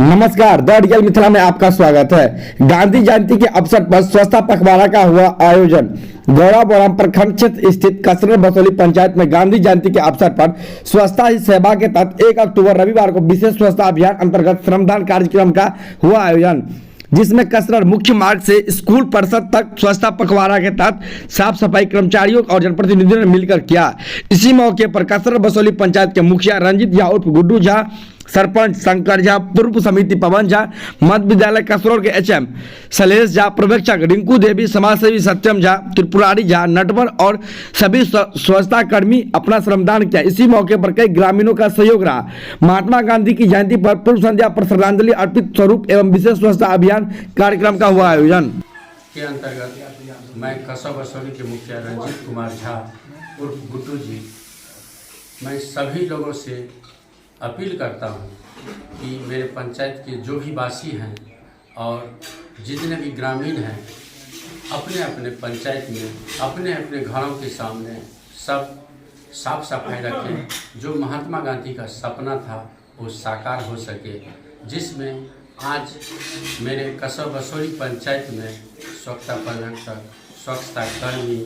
नमस्कार, the real Mithila में आपका स्वागत है। गांधी जयंती के अवसर पर स्वच्छता पखवाड़ा का हुआ आयोजन। गौराबोराम प्रखंड क्षेत्र स्थित कसरत बसोली पंचायत में गांधी जयंती के अवसर पर स्वच्छता ही सेवा के तहत 1 अक्टूबर रविवार को विशेष स्वच्छता अभियान अंतर्गत श्रमदान कार्यक्रम का हुआ आयोजन, जिसमें कसरत मुख्य मार्ग से स्कूल परिषद तक स्वच्छता पखवाड़ा के तहत साफ सफाई कर्मचारियों और जनप्रतिनिधियों ने मिलकर किया। इसी मौके पर कसरत बसोली पंचायत के मुखिया रंजीत झा उर्फ गुड्डू झा, सरपंच शंकर झा, पूर्व समिति पवन झा, मध्य विद्यालय कसरोर के एचएम शैलेश झा, पर्यवेक्षक रिंकू देवी, समाजसेवी सत्यम झा, त्रिपुरारी झा, नटवर और सभी स्वच्छता कर्मी अपना श्रमदान किया। इसी मौके पर कई ग्रामीणों का सहयोग रहा। महात्मा गांधी की जयंती पर पूर्व संध्या पर श्रद्धांजलि अर्पित स्वरूप एवं विशेष स्वच्छता अभियान कार्यक्रम का हुआ आयोजन के अंतर्गत मैं कसरत बसोली के मुखिया रंजीत कुमार झा उर्फ गुड्डू जी, मैं सभी लोगों से अपील करता हूं कि मेरे पंचायत के जो भी वासी हैं और जितने भी ग्रामीण हैं, अपने अपने पंचायत में अपने अपने घरों के सामने सब साफ सफाई रखें। जो महात्मा गांधी का सपना था वो साकार हो सके, जिसमें आज मेरे कसरत बसोली पंचायत में स्वच्छता पर्यवेक्षक, स्वच्छता कर्मी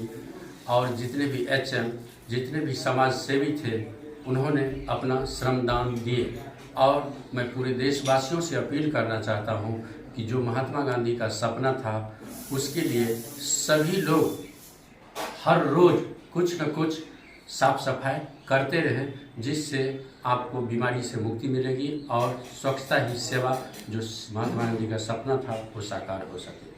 और जितने भी एचएम, जितने भी समाज सेवी थे, उन्होंने अपना श्रमदान दिए। और मैं पूरे देशवासियों से अपील करना चाहता हूं कि जो महात्मा गांधी का सपना था उसके लिए सभी लोग हर रोज़ कुछ न कुछ साफ सफाई करते रहें, जिससे आपको बीमारी से मुक्ति मिलेगी और स्वच्छता ही सेवा जो महात्मा गांधी का सपना था वो साकार हो सके।